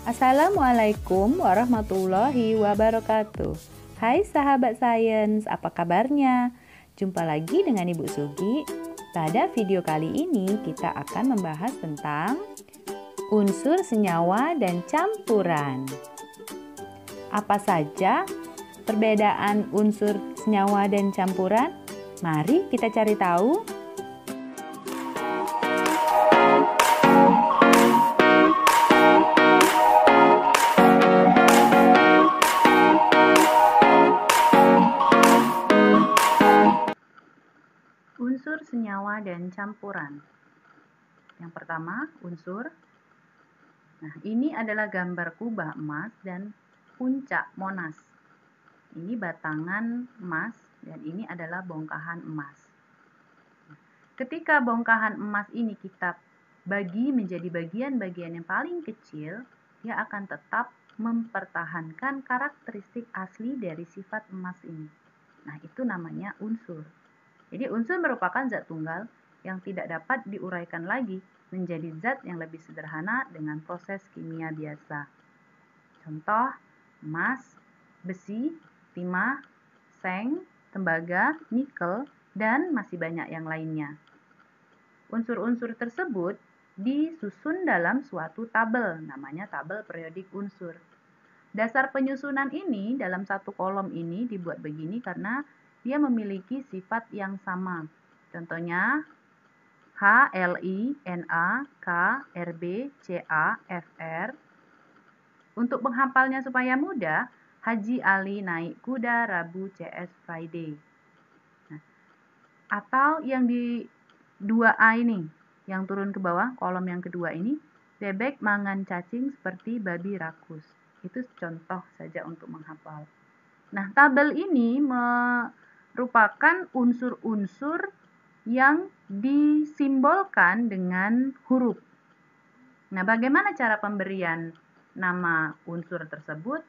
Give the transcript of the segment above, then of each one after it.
Assalamualaikum warahmatullahi wabarakatuh. Hai sahabat sains, apa kabarnya? Jumpa lagi dengan Ibu Sugi. Pada video kali ini kita akan membahas tentang unsur senyawa dan campuran. Apa saja perbedaan unsur senyawa dan campuran? Mari kita cari tahu. Unsur senyawa dan campuran. Yang pertama, unsur. Nah, ini adalah gambar kubah emas dan puncak Monas. Ini batangan emas dan ini adalah bongkahan emas. Ketika bongkahan emas ini kita bagi menjadi bagian-bagian yang paling kecil, dia akan tetap mempertahankan karakteristik asli dari sifat emas ini. Nah, itu namanya unsur. Jadi unsur merupakan zat tunggal yang tidak dapat diuraikan lagi menjadi zat yang lebih sederhana dengan proses kimia biasa. Contoh, emas, besi, timah, seng, tembaga, nikel, dan masih banyak yang lainnya. Unsur-unsur tersebut disusun dalam suatu tabel, namanya tabel periodik unsur. Dasar penyusunan ini dalam satu kolom ini dibuat begini karena dia memiliki sifat yang sama. Contohnya H, Li, Na, K, Rb, Ca, Fr. Untuk menghafalnya supaya mudah, Haji Ali naik kuda Rabu CS Friday. Nah, atau yang di 2A ini, yang turun ke bawah, kolom yang kedua ini, bebek mangan cacing seperti babi rakus. Itu contoh saja untuk menghafal. Nah, tabel ini merupakan unsur-unsur yang disimbolkan dengan huruf. Nah, bagaimana cara pemberian nama unsur tersebut?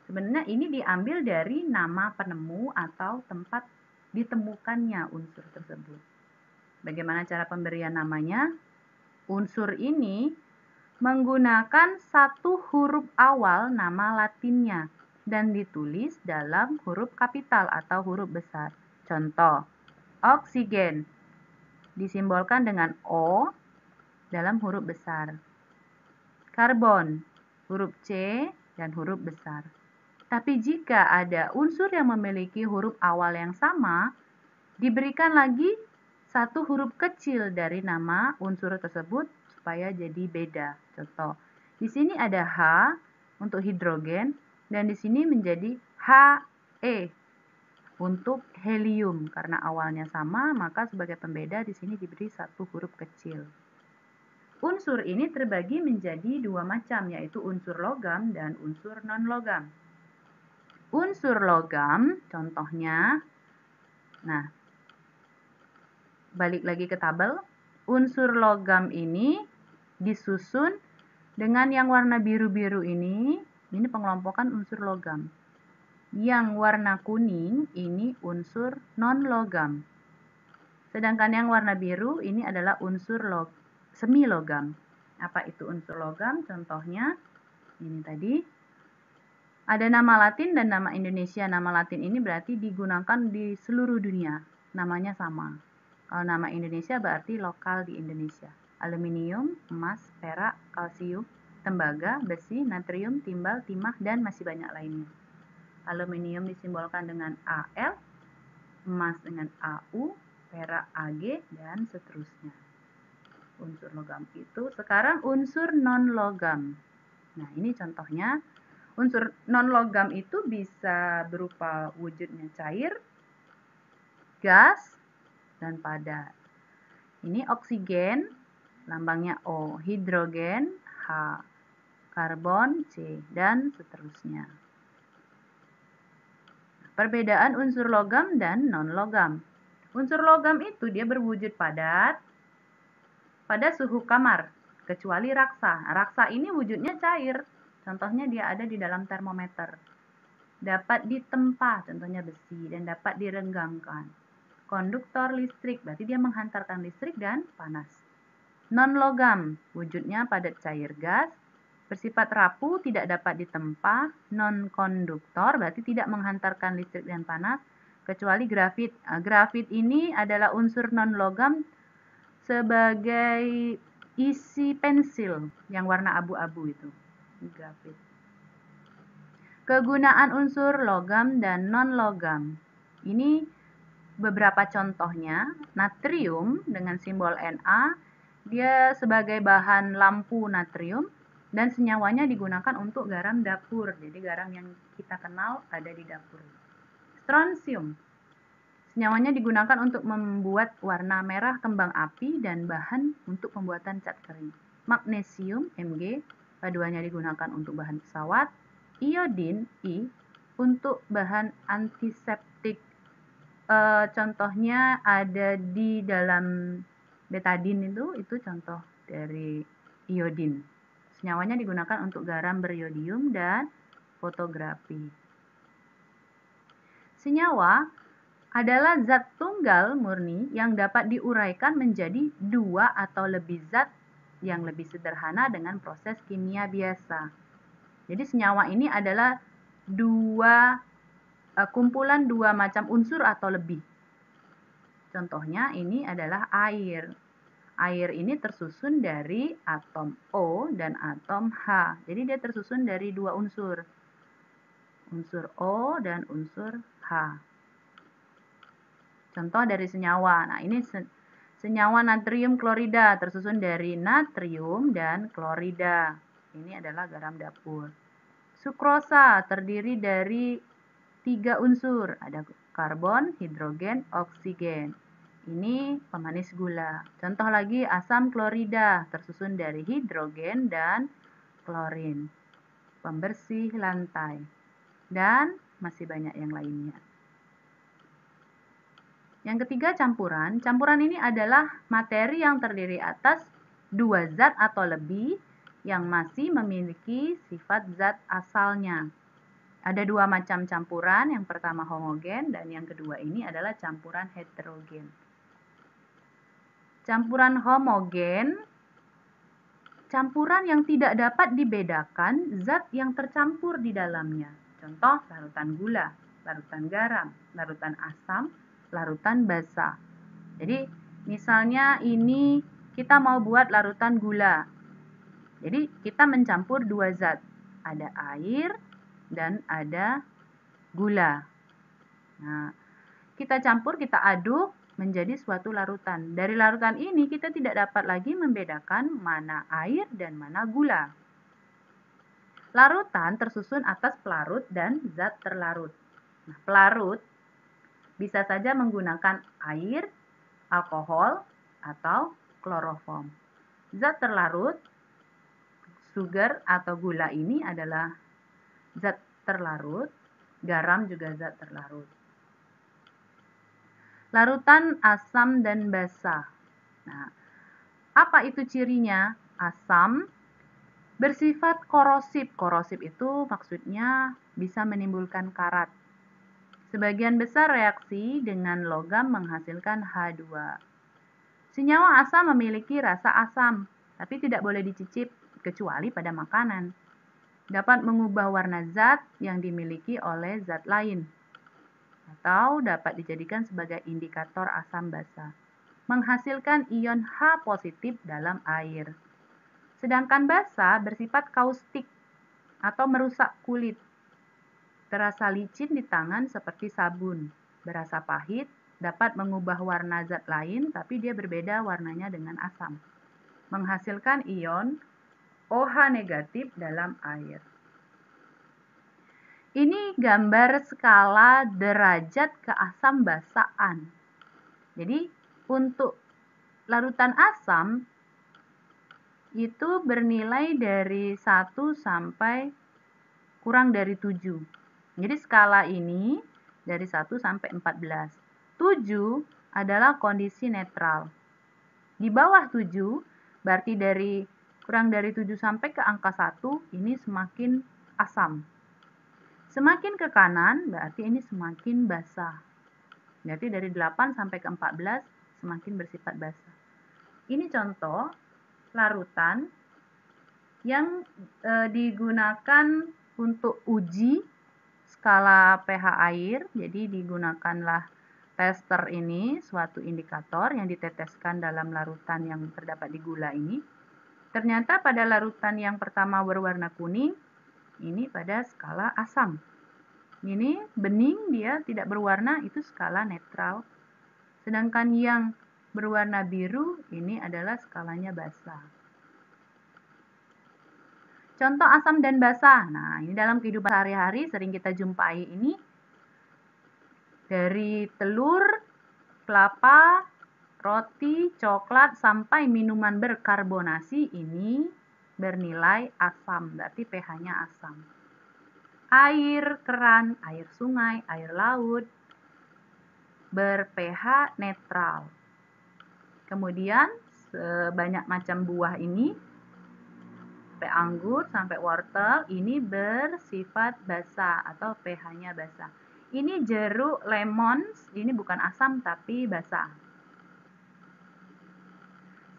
Sebenarnya ini diambil dari nama penemu atau tempat ditemukannya unsur tersebut. Bagaimana cara pemberian namanya? Unsur ini menggunakan satu huruf awal nama latinnya dan ditulis dalam huruf kapital atau huruf besar. Contoh, oksigen disimbolkan dengan O dalam huruf besar. Karbon, huruf C dan huruf besar. Tapi jika ada unsur yang memiliki huruf awal yang sama, diberikan lagi satu huruf kecil dari nama unsur tersebut supaya jadi beda. Contoh, di sini ada H untuk hidrogen dan di sini menjadi He untuk helium. Karena awalnya sama, maka sebagai pembeda di sini diberi satu huruf kecil. Unsur ini terbagi menjadi dua macam, yaitu unsur logam dan unsur non-logam. Unsur logam, contohnya, nah, balik lagi ke tabel, unsur logam ini disusun dengan yang warna biru-biru ini pengelompokan unsur logam. Yang warna kuning ini unsur non-logam. Sedangkan yang warna biru ini adalah unsur semi logam. Apa itu unsur logam? Contohnya ini tadi. Ada nama Latin dan nama Indonesia. Nama Latin ini berarti digunakan di seluruh dunia. Namanya sama. Kalau nama Indonesia berarti lokal di Indonesia. Aluminium, emas, perak, kalsium, tembaga, besi, natrium, timbal, timah, dan masih banyak lainnya. Aluminium disimbolkan dengan Al, emas dengan Au, perak Ag, dan seterusnya. Unsur logam itu. Sekarang unsur non-logam. Nah, ini contohnya. Unsur non-logam itu bisa berupa wujudnya cair, gas, dan padat. Ini oksigen, lambangnya O, hidrogen, H, karbon, C, dan seterusnya. Perbedaan unsur logam dan non-logam. Unsur logam itu dia berwujud padat pada suhu kamar, kecuali raksa. Raksa ini wujudnya cair, contohnya dia ada di dalam termometer. Dapat ditempa, contohnya besi, dan dapat direnggangkan. Konduktor listrik, berarti dia menghantarkan listrik dan panas. Non-logam, wujudnya padat cair gas, Bersifat rapuh, tidak dapat ditempa, non-konduktor, berarti tidak menghantarkan listrik dan panas, kecuali grafit. Grafit ini adalah unsur non-logam sebagai isi pensil yang warna abu-abu itu. Grafit. Kegunaan unsur logam dan non-logam. Ini beberapa contohnya. Natrium dengan simbol Na, dia sebagai bahan lampu natrium dan senyawanya digunakan untuk garam dapur. Jadi garam yang kita kenal ada di dapur. Strontium, senyawanya digunakan untuk membuat warna merah kembang api dan bahan untuk pembuatan cat kering. Magnesium, Mg, paduannya digunakan untuk bahan pesawat. Iodin, I, untuk bahan antiseptik. Contohnya ada di dalam betadine itu contoh dari iodin. Senyawanya digunakan untuk garam beriodium dan fotografi. Senyawa adalah zat tunggal murni yang dapat diuraikan menjadi dua atau lebih zat yang lebih sederhana dengan proses kimia biasa. Jadi senyawa ini adalah kumpulan dua macam unsur atau lebih. Contohnya ini adalah air. Air ini tersusun dari atom O dan atom H. Jadi dia tersusun dari dua unsur. Unsur O dan unsur H. Contoh dari senyawa. Nah, ini senyawa natrium klorida tersusun dari natrium dan klorida. Ini adalah garam dapur. Sukrosa terdiri dari 3 unsur. Ada karbon, hidrogen, oksigen. Ini pemanis gula. Contoh lagi asam klorida tersusun dari hidrogen dan klorin. Pembersih lantai. Dan masih banyak yang lainnya. Yang ketiga campuran. Campuran ini adalah materi yang terdiri atas dua zat atau lebih yang masih memiliki sifat zat asalnya. Ada dua macam campuran, yang pertama homogen dan yang kedua ini adalah campuran heterogen. Campuran homogen, campuran yang tidak dapat dibedakan zat yang tercampur di dalamnya. Contoh, larutan gula, larutan garam, larutan asam, larutan basa. Jadi, misalnya ini kita mau buat larutan gula. Jadi, kita mencampur dua zat. Ada air dan ada gula. Nah, kita campur, kita aduk menjadi suatu larutan. Dari larutan ini kita tidak dapat lagi membedakan mana air dan mana gula. Larutan tersusun atas pelarut dan zat terlarut. Nah, pelarut bisa saja menggunakan air, alkohol, atau kloroform. Zat terlarut, sugar atau gula ini adalah zat terlarut, garam juga zat terlarut. Larutan asam dan basa. Nah, apa itu cirinya? Asam bersifat korosif. Korosif itu maksudnya bisa menimbulkan karat. Sebagian besar reaksi dengan logam menghasilkan H2. Senyawa asam memiliki rasa asam, tapi tidak boleh dicicip kecuali pada makanan. Dapat mengubah warna zat yang dimiliki oleh zat lain, atau dapat dijadikan sebagai indikator asam basa. Menghasilkan ion H positif dalam air. Sedangkan basa bersifat kaustik atau merusak kulit. Terasa licin di tangan seperti sabun. Berasa pahit, dapat mengubah warna zat lain tapi dia berbeda warnanya dengan asam. Menghasilkan ion OH negatif dalam air. Ini gambar skala derajat keasam basaan. Jadi untuk larutan asam itu bernilai dari 1 sampai kurang dari 7. Jadi skala ini dari 1 sampai 14. 7 adalah kondisi netral. Di bawah 7 berarti dari kurang dari 7 sampai ke angka 1 ini semakin asam. Semakin ke kanan berarti ini semakin basa. Berarti dari 8 sampai ke 14 semakin bersifat basa. Ini contoh larutan yang digunakan untuk uji skala pH air. Jadi digunakanlah tester ini, suatu indikator yang diteteskan dalam larutan yang terdapat di gula ini. Ternyata pada larutan yang pertama berwarna kuning, ini pada skala asam. Ini bening, dia tidak berwarna, itu skala netral. Sedangkan yang berwarna biru, ini adalah skalanya basa. Contoh asam dan basa. Nah, ini dalam kehidupan sehari-hari sering kita jumpai ini. Dari telur, kelapa, roti, coklat, sampai minuman berkarbonasi ini bernilai asam, berarti pH-nya asam. Air keran, air sungai, air laut ber-pH netral. Kemudian sebanyak macam buah ini, sampai anggur, sampai wortel, ini bersifat basa atau pH-nya basa. Ini jeruk, lemon, ini bukan asam tapi basa.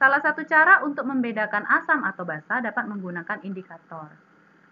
Salah satu cara untuk membedakan asam atau basa dapat menggunakan indikator.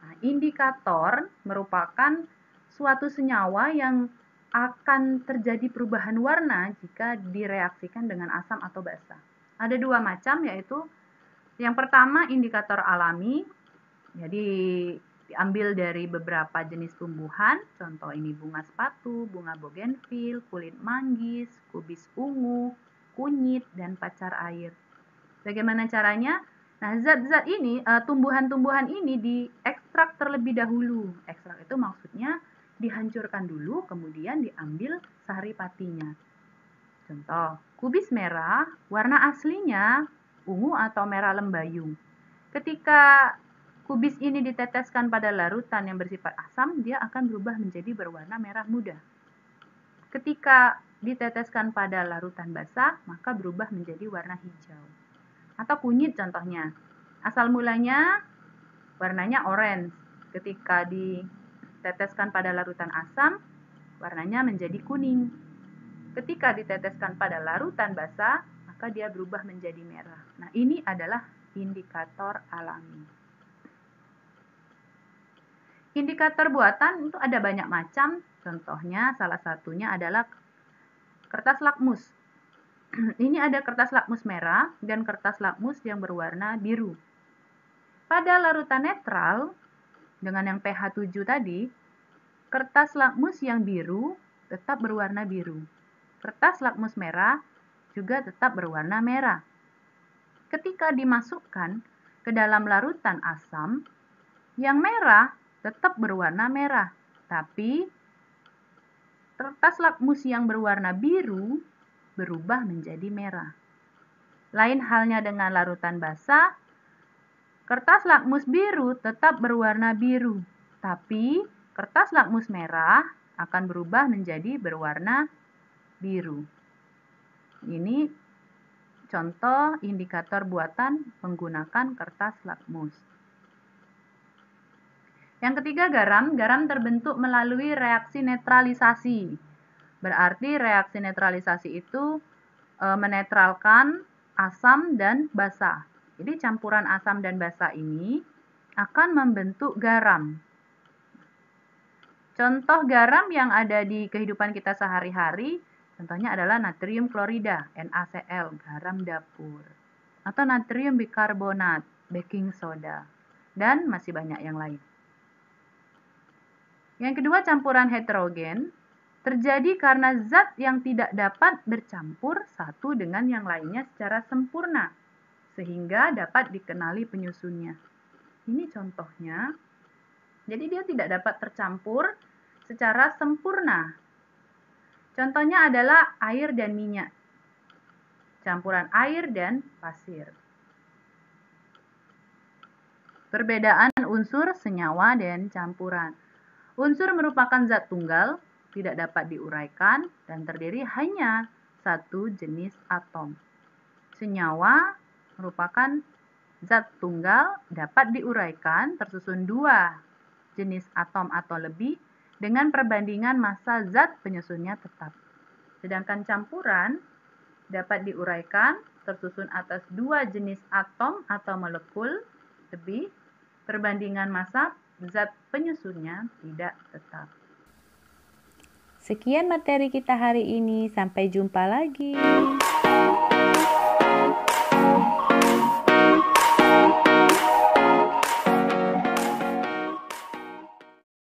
Nah, indikator merupakan suatu senyawa yang akan terjadi perubahan warna jika direaksikan dengan asam atau basa. Ada dua macam, yaitu yang pertama indikator alami, jadi diambil dari beberapa jenis tumbuhan, contoh ini bunga sepatu, bunga bougainville, kulit manggis, kubis ungu, kunyit, dan pacar air. Bagaimana caranya? Nah, zat-zat ini, tumbuhan-tumbuhan ini diekstrak terlebih dahulu. Ekstrak itu maksudnya dihancurkan dulu, kemudian diambil saripatinya. Contoh, kubis merah, warna aslinya ungu atau merah lembayung. Ketika kubis ini diteteskan pada larutan yang bersifat asam, dia akan berubah menjadi berwarna merah muda. Ketika diteteskan pada larutan basa, maka berubah menjadi warna hijau. Atau kunyit contohnya. Asal mulanya warnanya orange. Ketika diteteskan pada larutan asam, warnanya menjadi kuning. Ketika diteteskan pada larutan basa, maka dia berubah menjadi merah. Nah, ini adalah indikator alami. Indikator buatan itu ada banyak macam, contohnya salah satunya adalah kertas lakmus. Ini ada kertas lakmus merah dan kertas lakmus yang berwarna biru. Pada larutan netral, dengan yang pH 7 tadi, kertas lakmus yang biru tetap berwarna biru. Kertas lakmus merah juga tetap berwarna merah. Ketika dimasukkan ke dalam larutan asam, yang merah tetap berwarna merah, tapi kertas lakmus yang berwarna biru berubah menjadi merah. Lain halnya dengan larutan basa, kertas lakmus biru tetap berwarna biru, tapi kertas lakmus merah akan berubah menjadi berwarna biru. Ini contoh indikator buatan menggunakan kertas lakmus. Yang ketiga, garam. Garam terbentuk melalui reaksi netralisasi. Berarti reaksi netralisasi itu menetralkan asam dan basa. Jadi campuran asam dan basa ini akan membentuk garam. Contoh garam yang ada di kehidupan kita sehari-hari, contohnya adalah natrium klorida, NaCl, garam dapur. Atau natrium bikarbonat, baking soda. Dan masih banyak yang lain. Yang kedua, campuran heterogen terjadi karena zat yang tidak dapat bercampur satu dengan yang lainnya secara sempurna, sehingga dapat dikenali penyusunnya. Ini contohnya. Jadi dia tidak dapat tercampur secara sempurna. Contohnya adalah air dan minyak. Campuran air dan pasir. Perbedaan unsur, senyawa, dan campuran. Unsur merupakan zat tunggal, tidak dapat diuraikan, dan terdiri hanya satu jenis atom. Senyawa merupakan zat tunggal, dapat diuraikan, tersusun dua jenis atom atau lebih, dengan perbandingan massa zat penyusunnya tetap. Sedangkan campuran dapat diuraikan, tersusun atas dua jenis atom atau molekul lebih, Perbandingan massa zat penyusunnya tidak tetap. Sekian materi kita hari ini, sampai jumpa lagi.